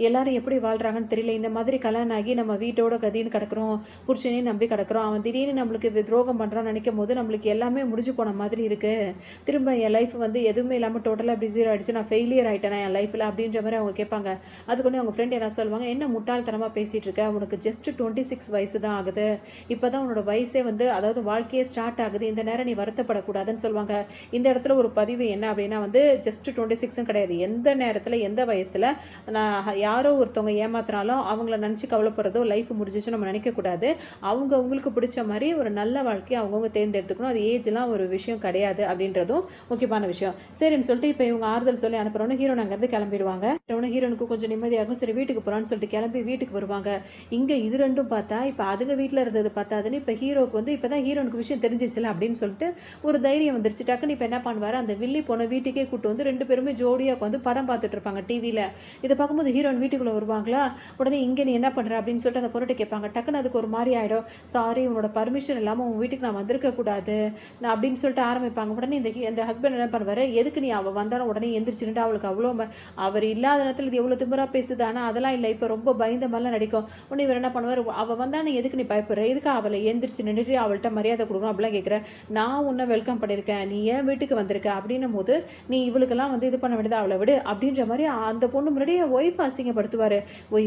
எல்லாரும் எப்படி வாழ்கிறாங்கன்னு தெரியல, இந்த மாதிரி கல்யாணம் ஆகி நம்ம வீட்டோட கதின்னு கிடக்குறோம், புருஷனையும் நம்பி கிடக்குறோம், அவன் திடீர்னு நம்மளுக்கு துரோகம் பண்ணுறான்னு நினைக்கும் போது நம்மளுக்கு எல்லாமே முடிஞ்சு போன மாதிரி இருக்குது, திரும்ப என் லைஃப் வந்து எதுவுமே இல்லாமல் டோட்டலாக இப்படி ஜீரோ ஆகிடுச்சு, நான் ஃபெயிலியர் ஆகிட்டேன் என் லைஃப்பில் அப்படின்ற மாதிரி அவங்க கேட்பாங்க. அதுக்கு அவங்க ஃப்ரெண்ட் என்ன சொல்லுவாங்க, என்ன முட்டாள்தனமாக பேசிகிட்டு இருக்க, உனக்கு ஜஸ்ட் 26 வயசு தான் ஆகுது, இப்போ தான் உன்னோட வயசே வந்து அதாவது வாழ்க்கையே ஸ்டார்ட் ஆகுது, இந்த நேரம் நீ வருத்தப்படக்கூடாதுன்னு சொல்லுவாங்க. இந்த இடத்துல ஒரு பதிவு என்ன அப்படின்னா வந்து ஜஸ்ட் 26 கிடையாது, எந்த நேரத்தில் எந்த வயசில் நான் யாரோ ஒருத்தவங்க ஏமாத்தினாலும் அவங்கள நினச்சி கவலைப்படுறதோ லைஃப் முடிஞ்சிச்சு நம்ம நினைக்கக்கூடாது. அவங்க அவங்களுக்கு பிடிச்ச மாதிரி ஒரு நல்ல வாழ்க்கையை அவங்கவுங்க தேர்ந்தெடுத்துக்கணும், அது ஏஜ்லாம் ஒரு விஷயம் கிடையாது அப்படின்றதும் முக்கியமான விஷயம். சரின்னு சொல்லிட்டு இப்போ இவங்க ஆறுதல் சொல்லி அனுப்புறோன்னு ஹீரோன் அங்கேருந்து கிளம்பிடுவாங்க. ஹீரோனுக்கு கொஞ்சம் நிம்மதியாகும், சரி வீட்டுக்கு போகிறான்னு சொல்லிட்டு கிளம்பி வீட்டுக்கு வருவாங்க. இங்கே இது ரெண்டும் பார்த்தா இப்போ அதுங்க வீட்டில் இருந்தது பார்த்தாதுன்னு இப்போ ஹீரோக்கு வந்து இப்போ தான் ஹீரோனுக்கு விஷயம் தெரிஞ்சிருச்சுல அப்படின்னு சொல்லிட்டு ஒரு தைரியம் வந்துருச்சு. டக்குன்னு இப்போ என்ன பண்ணுவார், அந்த வில்லி போன வீட்டுக்கே கூட்டு வந்து 2 பேருமே ஜோடியாக வந்து படம் பார்த்துட்டு இருப்பாங்க டிவியில். இதை பார்க்கும்போது ஹீரோன் வீட்டுக்குள்ளே வருவாங்களா, உடனே இங்கே நீ என்ன பண்ணுற அப்படின்னு சொல்லிட்டு அந்த பொருட்டை கேட்பாங்க. டக்குன்னு அதுக்கு ஒரு மாதிரி ஆகிடும், சாரி உன்னோட பர்மிஷன் இல்லாமல் உன் வீட்டுக்கு நான் வந்திருக்கக்கூடாது நான் அப்படின்னு சொல்லிட்டு ஆரம்பிப்பாங்க. உடனே இந்த ஹஸ்பண்ட் என்ன பண்ணுவார், எதுக்கு நீ அவள் வந்தாலும் உடனே எந்திரிச்சுட்டு அவளுக்கு அவ்வளோ அவர் இல்லாத நேரத்தில் இது எவ்வளோ திமிரா பேசுது, ஆனால் அதெல்லாம் இல்லை, இப்போ ரொம்ப பயந்த மாதிரிலாம் நடிக்கும். உடனே இவர் என்ன பண்ணுவார், அவள் வந்தானே எதுக்கு நீ பயப்படுற, எதுக்கு அவளை எந்திரிச்சு நின்றுட்டு அவள்கிட்ட மரியாதை கொடுக்கணும் அப்படிலாம் கேட்குற, நான் உன்னை வெல்கம் பண்ணியிருக்கேன், நீ ஏன் வீட்டுக்கு வந்திருக்க அப்படின்னும் போது நீ இவளுக்கெல்லாம் வந்து இது பண்ண வேண்டியது, அவளை விடு அப்படின்ற மாதிரி அந்த பொண்ணு முன்னாடியே ஒய்ஃப் அசிங்கப்படுத்துவார்.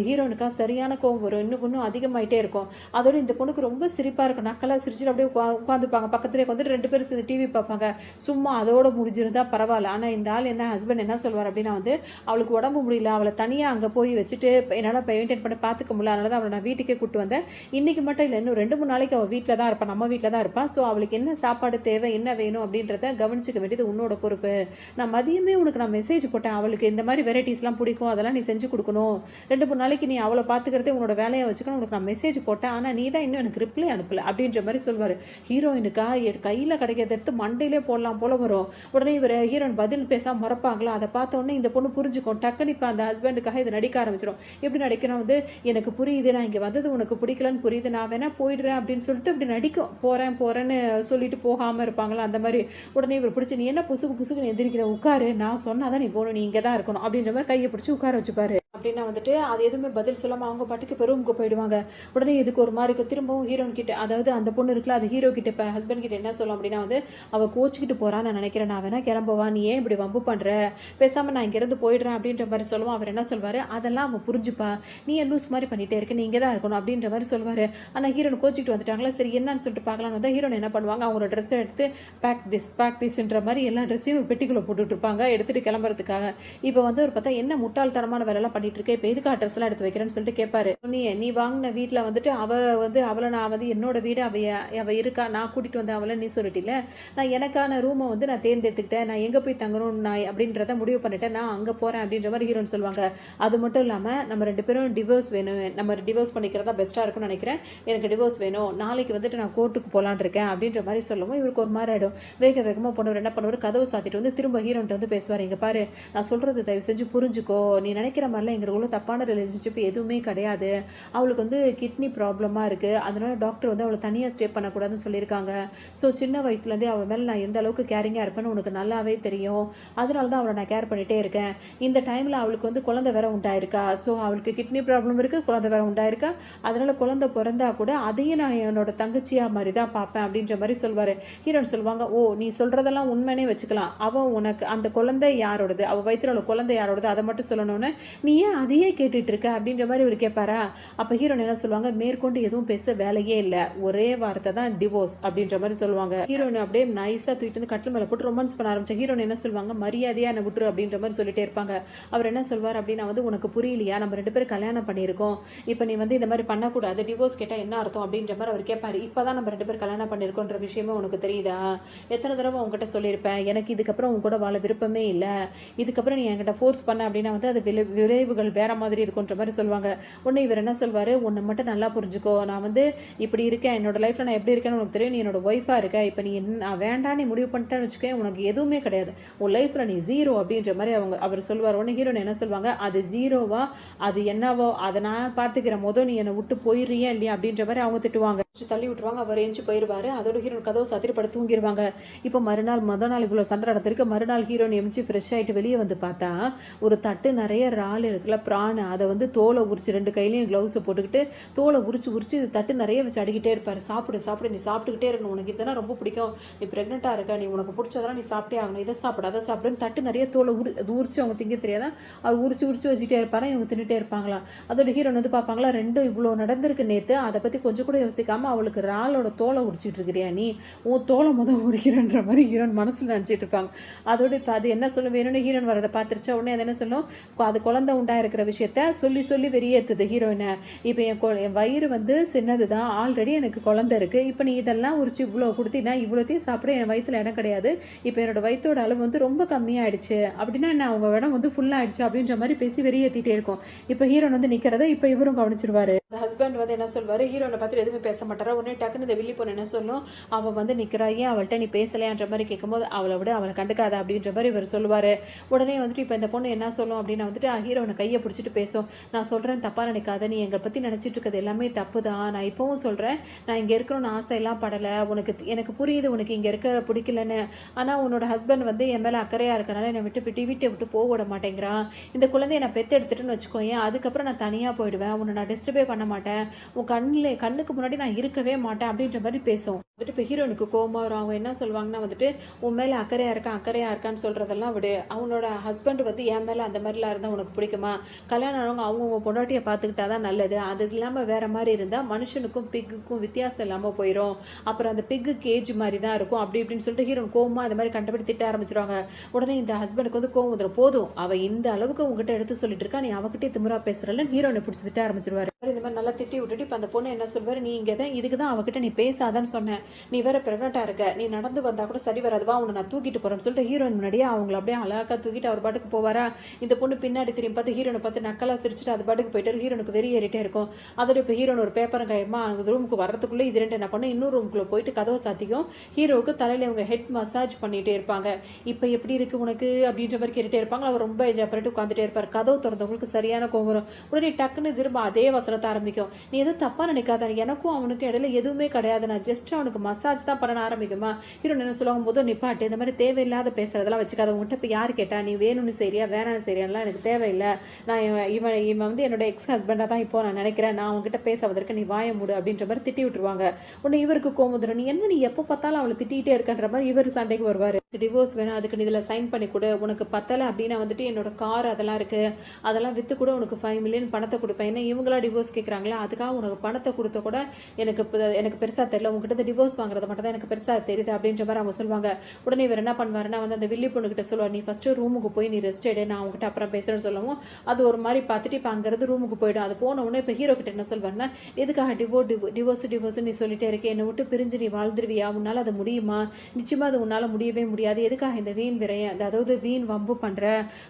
ஹீரோனுக்கா சரியான கோவம் வரும், இன்னும் அதிகமாயிட்டே இருக்கும். அதோட இந்த பொண்ணுக்கு ரொம்ப சிரிப்பாக இருக்கும், நக்கலாக சிரிச்சுட்டு அப்படியே உட்காந்துப்பாங்க, பக்கத்துலேயே வந்து 2 பேரும் சேர்ந்து டிவி பார்ப்பாங்க. சும்மா அதோட முடிஞ்சிருந்தா பரவாயில்ல, ஆனால் இந்த ஆள் என்ன ஹஸ்பண்ட் என்ன சொல்வார் அப்படின்னா வந்து அவளுக்கு உடம்பு முடியல, அவளை தனியாக அங்கே போய் வச்சுட்டு என்னால் மெயின்டைன் பண்ண பார்த்துக்க முடியல, அதனால தான் அவளை நான் வீட்டுக்கே கூப்பிட்டு வந்தேன், இன்றைக்கி மட்டும் இல்லை இன்னும் 2-3 நாளைக்கு அவள் வீட்டில் தான் இருப்பாள், நம்ம வீட்டில் தான் இருப்பாள், ஸோ அவளுக்கு என்ன சாப்பாடு தேவை என்ன வேணும் அப்படின்றத கவனிச்சிக்க வேண்டியது உன்னோட பொறுப்பு. நான் மதியமே உனக்கு நான் மெசேஜ் போட்டேன், அவளுக்கு இந்த மாதிரி வெரைட்டிஸ்லாம் பிடிக்கும், அதெல்லாம் நீ செஞ்சு கொடுக்கணும், 2-3 நாளைக்கு நீ அவளை பார்த்துக்கிறதே உன்னோட வேலையை வச்சுக்கணும், உனக்கு நான் மெசேஜ் போட்டேன், ஆனால் நீ தான் இன்னும் எனக்கு ரிப்ளை அனுப்பலை அப்படின்ற மாதிரி சொல்வார். ஹீரோயினுக்கா கையில் கிடைக்கிறத எடுத்து மண்டையிலே போடலாம் போல வரும். உடனே இவர் ஹீரோயின் பதில் பேசாமல் மறப்பாங்களா, அதை பார்த்த உடனே இந்த பொண்ணு புரிஞ்சுக்கும். டக்குன்னு இப்போ அந்த ஹஸ்பண்டுக்காக இது நடிக்க ஆரம்பிச்சிடும். எப்படி நடிக்கணும் வந்து, எனக்கு புரியுது, நான் இங்கே வந்தது உனக்கு பிடிக்கலன்னு புரியுது, நான் வேணா போயிடுறேன் அப்படின்னு சொல்லிட்டு இப்படி நடிக்கும். போகிறேன்னு சொல்லிட்டு போகாமல் இருப்பாங்களா அந்த மாதிரி. உடனே இவர் பிடிச்சி, நீ என்ன புசுக்குன்னு எந்திரிக்கிற, உட்காரு, நான் சொன்னாதான் நீ போகணும், நீ இங்கே தான் இருக்கணும் அப்படின்ற மாதிரி கையை பிடிச்சி உட்கார வச்சுப்பாரு. அப்படின்னா வந்துட்டு அது எதுவுமே பதில் சொல்லாமல் அவங்க பாட்டுக்கு இப்போ ரூமுக்கு போயிடுவாங்க. உடனே இதுக்கு ஒரு மாதிரி இருக்கும். திரும்பவும் ஹீரோன் கிட்ட, அதாவது அந்த பொண்ணு இருக்குல்ல, அது ஹீரோ கிட்ட இப்போ ஹஸ்பண்ட் கிட்ட என்ன சொல்லும் அப்படின்னா வந்து, அவள் கோச்சிக்கிட்டு போகிறான்னு நான் நினைக்கிறேன், நான் வேணா கிளம்புவா, நீ ஏன் இப்படி வம்பு பண்ணுற, பேசாமல் நான் இங்கேருந்து போயிடுறேன் அப்படின்ற மாதிரி சொல்லுவோம். அவர் என்ன சொல்வார், அதெல்லாம் அவன் புரிஞ்சுப்பா, நீ என் லூஸ் மாதிரி பண்ணிகிட்டே இருக்க, நீ இங்கே தான் இருக்கணும் அப்படின்ற மாதிரி சொல்வார். ஆனால் ஹீரோன் கோச்சிக்கிட்டு வந்துட்டாங்களா, சரி என்னன்னு சொல்லிட்டு பார்க்கலான்னு வந்தால் ஹீரோன் என்ன பண்ணுவாங்க, அவங்களோட ட்ரெஸ்ஸை எடுத்து பேக் திஸ்ன்ற மாதிரி எல்லா ட்ரெஸ்ஸையும் பெட்டிக்குள்ளே போட்டுட்டு இருப்பாங்க எடுத்துகிட்டு கிளம்புறதுக்காக. இப்போ வந்து ஒரு பார்த்தா என்ன முட்டாள்தனமான வேலைலாம் பண்ணிட்டு இருக்கேன், இப்போ எதுக்கு ட்ரெஸ் எல்லாம் எடுத்து வைக்கிறேன்னு சொல்லிட்டு கேட்பாரு. நீ வாங்கின வீட்டில் வந்துட்டு அவளை நான் வந்து என்னோட வீடு அவ இருக்கா, நான் கூட்டிகிட்டு வந்தேன் அவளை, நீ சொல்லிட்டில, நான் எனக்கான ரூமை வந்து நான் தேர்ந்தெடுத்துக்கிட்டேன், நான் எங்கே போய் தங்கணும் நான் அப்படின்றத முடிவு பண்ணிட்டேன், நான் அங்கே போகிறேன் அப்படின்ற மாதிரி ஹீரோன்னு சொல்லுவாங்க. அது மட்டும் இல்லாமல் நம்ம 2 பேரும் டிவோர்ஸ் வேணும், நம்ம டிவோர்ஸ் பண்ணிக்கிறதா பெஸ்ட்டாக இருக்கும்னு நினைக்கிறேன், எனக்கு டிவோர்ஸ் வேணும், நாளைக்கு வந்துட்டு நான் கோர்ட்டுக்கு போகலான் இருக்கேன் அப்படின்ற மாதிரி சொல்லவும் இவருக்கு ஒரு மாதிரி ஆகிடும். வேகமாக போனவர் என்ன பண்ணுவார், கதவு சாத்திட்டு வந்து திரும்ப ஹீரோன்ட்டு வந்து பேசுவார். இங்கே பாரு, நான் சொல்கிறது தயவு செஞ்சு புரிஞ்சுக்கோ, நீ நினைக்கிற மாதிரிலாம் எங்களுக்குள்ள தப்பான ரிலேஷன்ஷிப் எதுவுமே கிடையாது, அவளுக்கு வந்து கிட்னி ப்ராப்ளமாக இருக்குது, அதனால டாக்டர் வந்து அவளை தனியாக ஸ்டே பண்ணக்கூடாதுன்னு சொல்லியிருக்காங்க. ஸோ சின்ன வயசுலேருந்தே அவள் மேலே நான் எந்த அளவுக்கு கேரிங்காக இருப்பேன்னு உனக்கு நல்லாவே தெரியும், அதனால தான் அவளை நான் கேர் பண்ணிகிட்டே இருக்கேன். இந்த டைமில் அவளுக்கு வந்து குழந்தை வேற உண்டாயிருக்கா, ஸோ அவளுக்கு கிட்னி ப்ராப்ளம் இருக்குது, குழந்தை வேற உண்டாயிருக்கா, அதனால் குழந்தை பிறந்தா கூட அதையும் நான் என்னோட தங்கச்சியாக மாதிரி தான் பார்ப்பேன் அப்படின்ற மாதிரி சொல்வார். ஹீரோன் சொல்லுவாங்க, ஓ நீ சொல்கிறதெல்லாம் உண்மைனே வச்சுக்கலாம், அவன் உனக்கு அந்த குழந்தை யாரோடது, அவள் வயிற்றுல குழந்தை யாரோடது அதை மட்டும் சொல்லணும்னு நீ ஏன் அதையே கேட்டுட்டு இருக்க அப்படின்ற மாதிரி இவர் கேட்பாரா. அப்போ ஹீரோன் என்ன சொல்லுவாங்க, மேற்கொண்டு எதுவும் பேச வேலையே இல்லை, ஒரே வார்த்தை தான் டிவோர்ஸ் அப்படின்ற மாதிரி சொல்லுவாங்க. ஹீரோன் அப்படியே நைஸாக தூக்கிட்டு வந்து கட்டில் மேலே போட்டு ரொமான்ஸ் பண்ண ஆரம்பிச்சேன். ஹீரோன் என்ன சொல்லுவாங்க, மரியாதையாக என்னை விட்டுரு அப்படின்ற மாதிரி சொல்லிட்டே இருப்பாங்க. அவர் என்ன சொல்வார் அப்படின்னா வந்து, உனக்கு புரியலையா, நம்ம 2 பேரும் கல்யாணம் பண்ணியிருக்கோம், இப்போ நீ வந்து இந்த மாதிரி பண்ணக்கூடாது, டிவோர்ஸ் கேட்டால் என்ன அர்த்தம் அப்படின்ற மாதிரி அவர் கேட்பாரு. இப்போ தான் நம்ம 2 பேரும் கல்யாணம் பண்ணியிருக்கோன்ற விஷயமே உனக்கு தெரியுதா, எத்தனை தடவை உங்ககிட்ட சொல்லியிருப்பேன், எனக்கு இதுக்கப்புறம் உங்க கூட வாழ விருப்பமே இல்லை, இதுக்கப்புறம் நீ என்கிட்ட ஃபோர்ஸ் பண்ண அப்படின்னா வந்து அது விளைவுகள் வேற மாதிரி இருக்குன்ற மாதிரி சொல்லுவாங்க. உடனே இவர் என்ன சொல்வார், உன்னை மட்டும் நல்லா புரிஞ்சுக்கோ, நான் வந்து இப்படி இருக்கேன், என்னோட லைஃப்பில் நான் எப்படி இருக்கேன்னு உனக்கு தெரியும், நீ என்னோட ஒய்ஃபாக இருக்க, இப்போ நீ நான் வேண்டாம் நீ முடிவு பண்ணிட்டேன்னு வச்சுக்கேன், உனக்கு எதுவுமே கிடையாது, உன் லைஃப்பில் நீ ஜீரோ அப்படின்ற மாதிரி அவர் சொல்வார். உடனே ஹீரோன் என்ன சொல்லுவாங்க, அது ஜீரோவா அது என்னவோ அதை நான் பார்த்துக்கிறேன், நீ என்னை விட்டு போயிடுறியா இல்லையா அப்படின்ற மாதிரி அவங்க திட்டுவாங்க. தள்ளி விட்டுருவாங்க. அவர் எந்திச்சு போயிருவாரு. அதோட ஹீரோயின் கதவு சாத்திட்டு படுத்து தூங்கிருவாங்க. இப்போ மொத நாள் இவ்வளோ சண்டை நடந்திருக்கு. மறுநாள் ஹீரோயின் எந்திச்சு ஃப்ரெஷ் ஆயிட்டு வெளியே வந்து பார்த்தா, ஒரு தட்டு நிறைய இறால் இருக்குல்ல, பிரான். அதை வந்து தோலை உரிச்சு 2 கையிலையும் க்ளவுஸை போட்டுக்கிட்டு தோலை உரிச்சு தட்டு நிறைய வச்சு அடிக்கிட்டே இருப்பார். சாப்பிடு நீ சாப்பிட்டுக்கிட்டே இருக்கணும், உனக்கு இதெல்லாம் ரொம்ப பிடிக்கும், நீ ப்ரெக்னெண்ட்டாக இருக்க, நீ உனக்கு பிடிச்சதெல்லாம் நீ சாப்பிட்டே ஆகணும், இதை சாப்பிடு அதை சாப்பிடுன்னு தட்டு நிறைய தோலை உரிச்சு அவங்க திங்க தெரியாதா, அவர் உரிச்சு வச்சுட்டே இருப்பாரா, இவங்க தின்னுட்டே இருப்பாங்களா. அதோட ஹீரோயின் வந்து பார்ப்பாங்களா, ரெண்டும் இவ்வளோ நடந்திருக்கு நேற்று, அதை பற்றி கொஞ்சம் கூட யோசிக்காம அவளுக்கு இறாலோட தோலை உரிச்சிட்டு இருக்கிறியா நீ, உன் தோலை உரிக்கிறன்ற மாதிரி ஹீரோயின் மனசில் நினச்சிட்டு இருப்பாங்க. அதோட இப்போ அது என்ன சொல்லும், வேணும்னு ஹீரோயின் வரதை பார்த்துருச்சா உடனே அது என்ன சொல்லும், அது குழந்தை உண்டாயிருக்கிற விஷயத்த சொல்லி வெளியேற்றுது ஹீரோயினை. இப்போ என் வயிறு வந்து சின்னது தான், ஆல்ரெடி எனக்கு குழந்தை இருக்குது, இப்போ நீ இதெல்லாம் உரிச்சு இவ்வளோ கொடுத்தீங்கன்னா இவ்வளோத்தையும் சாப்பிட என் வயிற்றுல இடம் கிடையாது, இப்போ என்னோட வயிற்றோட அளவு வந்து ரொம்ப கம்மியாயிடுச்சு, அப்படின்னா என்ன அவங்க இடம் வந்து ஃபுல்லாகிடுச்சு அப்படின்ற மாதிரி பேசி வெளியேற்றிட்டே இருக்கும். இப்போ ஹீரோயின் வந்து நிற்கிறத இப்போ இவரும் கவனிச்சிருவாரு. ஹஸ்பண்ட் வந்து என்ன சொல்வார், ஹீரோனை பார்த்துட்டு எதுவுமே பேச மாட்டாரா. உடனே டக்குன்னு இந்த வில்லி பொண்ணு என்ன சொல்லும், அவள் வந்து நிற்கிறா, ஏன் அவள்கிட்ட நீ பேசலையான்ற மாதிரி கேட்கும்போது, அவளை கண்டுக்காத அப்படின்ற மாதிரி இவர் சொல்லுவார். உடனே வந்துட்டு இப்போ இந்த பொண்ணு என்ன சொல்லும் அப்படின்னா வந்துட்டு, ஹீரோனை கையை பிடிச்சிட்டு பேசும், நான் சொல்கிறேன் தப்பாக நினைக்காத, நீ எங்களை பற்றி நினச்சிட்டு இருக்கிறது எல்லாமே தப்பு தான், நான் இப்போவும் சொல்கிறேன், நான் இங்கே இருக்கணும்னு ஆசையெல்லாம் படலை, எனக்கு புரியுது உனக்கு இங்கே இருக்க பிடிக்கலன்னு, ஆனால் உன்னோட ஹஸ்பண்ட் வந்து என் மேலே அக்கறையாக இருக்கனால என்னை வீட்டை விட்டு போக விட மாட்டேங்கிறான், இந்த குழந்தைய நான் பெற்று எடுத்துட்டுன்னு வச்சுக்கோயேன், அதுக்கப்புறம் நான் தனியாக போயிடுவேன், உன்னை நான் டிஸ்டர்பே பண்ண மாட்டேன், உன் கண்ணுக்கு முன்னாடி நான் இருக்கவே மாட்டேன் அப்படின்ற மாதிரி பேசும். வந்துட்டு இப்போ ஹீரோனுக்கு கோமா வரும். அவங்க என்ன சொல்லுவாங்கன்னா வந்துட்டு, உன் மேலே அக்கறையாக இருக்கான்னு சொல்கிறதெல்லாம் விடு, அவனோட ஹஸ்பண்ட் வந்து என் மேலே அந்த மாதிரிலாம் இருந்தால் உனக்கு பிடிக்குமா, கல்யாணம் ஆனவங்க அவங்கவுங்க பொண்டாட்டியை பார்த்துக்கிட்டா தான் நல்லது, அது இல்லாமல் வேறு மாதிரி இருந்தால் மனுஷனுக்கும் பிக்குக்கும் வித்தியாசம் இல்லாமல் போயிடும், அப்புறம் அந்த பிக்கு கேஜ் மாதிரி தான் இருக்கும் அப்படி இப்படின்னு சொல்லிட்டு ஹீரோன் கோமா அந்த மாதிரி கண்டபடி திட்ட ஆரம்பிச்சிருவாங்க. உடனே இந்த ஹஸ்பண்டுக்கு வந்து கோவம் வந்துடும், போதும் அவள் இந்த அளவுக்கு உங்ககிட்ட எடுத்து சொல்லிட்டு இருக்கா, நீ அவகிட்டே திமிரா பேசுறல ஹீரோனை பிடிச்சி திட்ட ஆரம்பிச்சிருவாரு. இந்த மாதிரி நல்லா திட்டி விட்டுட்டு இப்போ அந்த பொண்ணு என்ன சொல்வார், நீ இங்கே தான் இதுக்கு தான் அவகிட்ட நீ பேசாதான்னு சொன்னேன், நீ வேற ப்ரெக்னெண்ட்டாக இருக்க, நீ நடந்து வந்தால் கூட சரி வராதுவா, உன்னை நான் தூக்கிட்டு போகிறேன்னு சொல்லிட்டு ஹீரோயின் முன்னாடியே அவங்கள அப்படியே அழகாக தூக்கிட்டு அவர் பாட்டுக்கு போவாரா. இந்த பொண்ணு பின்னாடி திரும்பி பார்த்து ஹீரோனை பார்த்து நக்கலாக சிரிச்சுட்டு அது பாட்டுக்கு போயிட்டு ஹீரோனுக்கு வெறியேறிட்டே இருக்கும். அதோட இப்போ ஹீரோன் ஒரு பேப்பரும் கையமா அந்த ரூமுக்கு வரதுக்குள்ளே இது ரெண்டு என்ன பண்ண, இன்னொரு ரூமுக்குள்ளே போயிட்டு கதவை சாத்திக்கும், ஹீரோவுக்கு தலையில் அவங்க ஹெட் மசாஜ் பண்ணிகிட்டே இருப்பாங்க. இப்போ எப்படி இருக்குது உனக்கு அப்படின்ற மாதிரி கேட்டுகிட்டே இருப்பாங்க. அவர் ரொம்ப என்ஜாய் பண்ணிட்டு உட்காந்துட்டே இருப்பார். கதவு திறந்தவங்களுக்கு சரியான கோவம் வரும். உடனே டக்குன்னு திரும்ப அதே வசனத்தை ஆரம்பிக்கும், நீ எதுவும் தப்பாக நினைக்காத, எனக்கும் அவனுக்கும் இடையில எதுவுமே கிடையாது, நான் ஜஸ்ட் அவனுக்கு மசாஜ் தான் பண்ண ஆரம்பிக்குமா. ஹீரோன் என்ன சொல்லுவாங்க, முதல் நிப்பாட்டு, இந்த மாதிரி தேவையில்லாத பேசுறதெல்லாம் வச்சுக்காத, உங்கள்கிட்ட இப்போ யார் கேட்டா, நீ வேணும்னு சரியா வேணான்னு சரியானலாம் எனக்கு தேவையில்லை, நான் இவன் வந்து என்னோட எக்ஸ் ஹஸ்பண்டாக தான் இப்போ நான் நினைக்கிறேன், நான் அவங்ககிட்ட பேசுவதற்கு நீ வாய மூடு அப்படின்ற மாதிரி திட்டி விட்டுருவாங்க. உடனே இவருக்கு கோமுதிரம், நீ எப்போ பார்த்தாலும் அவளை திட்டிகிட்டே இருக்கன்ற மாதிரி இவர் சண்டைக்கு வருவார். டிவோர்ஸ் வேணும், அதுக்கு நீ இதில் சைன் பண்ணி கொடு, உனக்கு பத்தலை அப்படின்னா வந்துட்டு என்னோட கார் அதெல்லாம் இருக்குது, அதெல்லாம் விற்று கூட உனக்கு 5 மில்லியன் பணத்தை கொடுப்பேன், ஏன்னா இவங்களா டிவோர்ஸ் கேட்குறாங்களா, அதுக்காக உனக்கு பணத்தை கொடுத்த கூட எனக்கு பெருசாக தெரியல, உங்ககிட்ட டிவோர்ஸ் வாங்குறது மட்டும் தான் எனக்கு பெருசாக தெரியுது அப்படின்ற மாதிரி அவங்க சொல்லுவாங்க. உடனே இவர் என்ன பண்ணுவாருன்னா வந்து அந்த வில்லி பொண்ணுகிட்ட சொல்லுவார், நீ ஃபஸ்ட்டு ரூமுக்கு போய் நீ ரெஸ்ட் எடு, நான் அவங்ககிட்ட அப்புறம் பேசுகிறேன்னு சொல்லவும் அது ஒரு மாதிரி பார்த்துட்டு இப்போ அங்கேருந்து ரூமுக்கு போய்டும். அது போன உடனே இப்போ ஹீரோ கிட்ட என்ன சொல்வாருன்னா, எதுக்காக டிவோர்ஸ் நீ சொல்லிட்டே இருக்கேன், என்னை விட்டு பிரிஞ்சு நீ வாழ்ந்துருவியா, உன்னால் அது முடியுமா, நிச்சயமாக அது உன்னால் முடியவே முடியாது, எதுக்காக இந்த வீண் விரைய அதாவது வீண் வம்பு பண்ணுற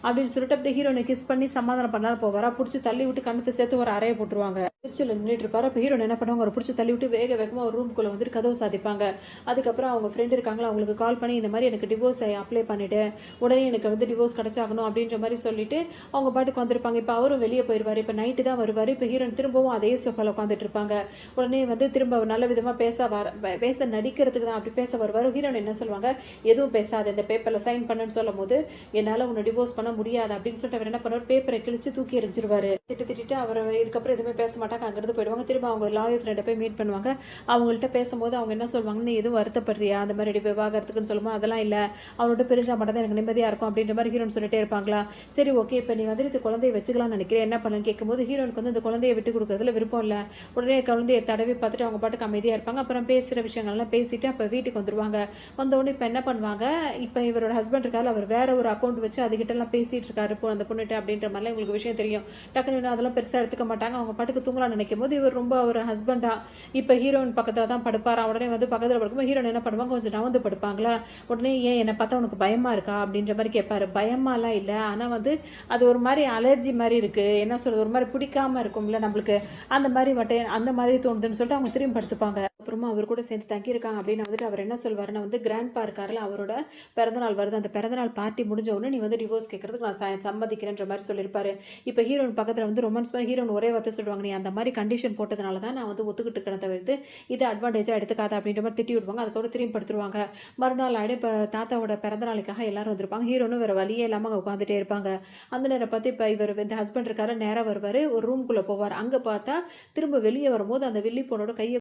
அப்படின்னு சொல்லிட்டு அப்படி ஹீரோனை கிஸ் பண்ணி சமாதானம் பண்ணாலும் போவாரா, பிடிச்சி தள்ளி விட்டு கண்ணத்தை சேர்த்து ஒரு அறையை போட்டுருவாங்க. திருச்சியில் நின்றுட்டு இருப்பாரு. அப்போ ஹீரோன் என்ன பண்ணுவாங்க, ஒரு பிடிச்சி தள்ளி விட்டு வேகமாக ஒரு ரூம்குள்ளே வந்துட்டு கதவை சாதிப்பாங்க. அதுக்கப்புறம் அவங்க ஃப்ரெண்டு இருக்காங்களா, அவங்களுக்கு கால் பண்ணி இந்த மாதிரி எனக்கு டிவோர்ஸ் அப்ளை பண்ணிவிட்டு உடனே எனக்கு வந்து டிவோர்ஸ் கிடச்சாகணும் அப்படின்ற மாதிரி சொல்லிட்டு அவங்க பாட்டுக்கு வந்திருப்பாங்க. இப்போ அவரும் வெளியே போயிடுவார். இப்போ நைட்டு தான் வருவார். இப்போ ஹீரோன் திரும்பவும் அதே சோஃபாவில் உட்காந்துட்டு இருப்பாங்க. உடனே வந்து திரும்ப நல்ல விதமாக பேச நடிக்கிறதுக்கு தான் அப்படி பேச வருவார். ஹீரோன் என்ன சொல்லுவாங்க, எதுவும் பேசாது, இந்த பேப்பரில் சைன் பண்ணுன்னு சொல்லும் போது என்னால் உன்னை டிவோர்ஸ் பண்ண முடியாது அப்படின்னு சொல்லிட்டு அவர் என்ன பண்ணுவார், பேப்பரை கிழிச்சு தூக்கி எரிஞ்சிருவார். திட்டிட்டு அவர் இதுக்கப்புறம் எதுவுமே பேச மாட்டாங்க, அங்கேருந்து போயிடுவாங்க. திரும்ப அவங்க லாயர் ஃப்ரெண்டை போய் மீட் பண்ணுவாங்க. அவங்கள்ட்ட பேசும்போது அவங்க என்ன சொல்லுவாங்கன்னு, எதுவும் வருத்தப்படுறியா அந்த மாதிரி விவாகரத்துக்குன்னு சொல்லும்போது அதெல்லாம் இல்லை, அவனோட பிரிஞ்சா மட்டும் தான் எனக்கு நிம்மதியாக இருக்கும் அப்படின்ற மாதிரி ஹீரோன் சொல்லிட்டே இருப்பாங்களா. சரி ஓகே, இப்போ நீ வந்து இந்த குழந்தைய வச்சுக்கலாம்னு நினைக்கிறேன், என்ன பண்ணலன்னு கேட்கும்போது ஹீரோனுக்கு வந்து இந்த குழந்தைய விட்டு கொடுக்குறதுல விருப்பம் இல்லை. உடனே குழந்தைய தடவி பார்த்துட்டு அவங்க பாட்டுக்கு அமைதியாக இருப்பாங்க. அப்புறம் பேசுகிற விஷயங்கள்லாம் பேசிட்டு அப்போ வீட்டுக்கு வந்துருவாங்க. வந்தோடனே இப்போ என்ன பண்ணுவாங்க, இப்போ இவரோட ஹஸ்பண்ட் இருக்காரு, அவர் வேற ஒரு அக்கௌண்ட் வச்சு அதுக்கிட்டலாம் பேசிட்டு இருக்காரு அந்த பொண்ணுட்டு அப்படின்ற மாதிரிலாம் உங்களுக்கு விஷயம் தெரியும். டக்குன்னு அதெல்லாம் பெருசாக எடுத்துக்க மாட்டாங்க. அவங்க பாட்டுக்கு தூங்கலாம்னு நினைக்கும் போது இவர் ரொம்ப ஒரு ஹஸ்பண்டா இப்போ ஹீரோயின் பக்கத்தில் தான் படுப்பாரா. உடனே வந்து பக்கத்தில் படுக்கும்போது ஹீரோயின் என்ன பண்ணுவாங்க, கொஞ்சம் நவந்து படுப்பாங்களா. உடனே ஏன் என்னை பார்த்தா உனக்கு பயமா இருக்கா அப்படின்ற மாதிரி கேட்பாரு. பயமாலாம் இல்லை, ஆனால் வந்து அது ஒரு மாதிரி அலர்ஜி மாதிரி இருக்கு, என்ன சொல்றது, ஒரு மாதிரி பிடிக்காம இருக்கும்ல நம்மளுக்கு, அந்த மாதிரி தோணுதுன்னு சொல்லிட்டு அவங்க திரும்பி படுத்துப்பாங்க. அப்புறமா அவர் கூட சேர்ந்து தங்கியிருக்காங்க அப்படின்னு வந்துட்டு அவர் என்ன சொல்வாருன்னா வந்து, கிராண்ட்பா இருக்காருல, அவரோட பிறந்தநாள் வருது, அந்த பிறந்தநாள் பார்ட்டி முடிஞ்ச உடனே நீ வந்து டிவோர்ஸ் கேட்கறதுக்கு நான் சம்மதிக்கிறேன்ற மாதிரி சொல்லியிருப்பாரு. இப்போ ஹீரோயின் பக்கத்தில் வந்து ரொமான்ஸ் ஹீரோயின் ஒரே வார்த்தை சொல்லுவாங்க, சொல்லுவாங்க, நீ அந்த மாதிரி கண்டிஷன் போட்டதுனால தான் நான் வந்து ஒத்துக்கிட்டு இருக்கிறேன் தவிர்த்து இதை அட்வான்டேஜாக எடுத்துக்காத அப்படின்ற மாதிரி திட்டி விடுவாங்க. அதுக்கப்புறம் திரும்பி படுத்துருவாங்க. மறுநாள் ஆகிடும். இப்போ தாத்தாவோட பிறந்த நாளைக்காக எல்லாரும் வந்திருப்பாங்க. ஹீரோனும் வேறு வழியே இல்லாமல் அங்கே உட்காந்துட்டே இருப்பாங்க. அந்த நேரம் பார்த்து இப்போ இவர் இந்த ஹஸ்பண்ட் இருக்காரு, நேராக வருவார், ஒரு ரூம்குள்ளே போவார். அங்கே பார்த்தா திரும்ப வெளியே வரும்போது அந்த வில்லி பொண்ணோட கையை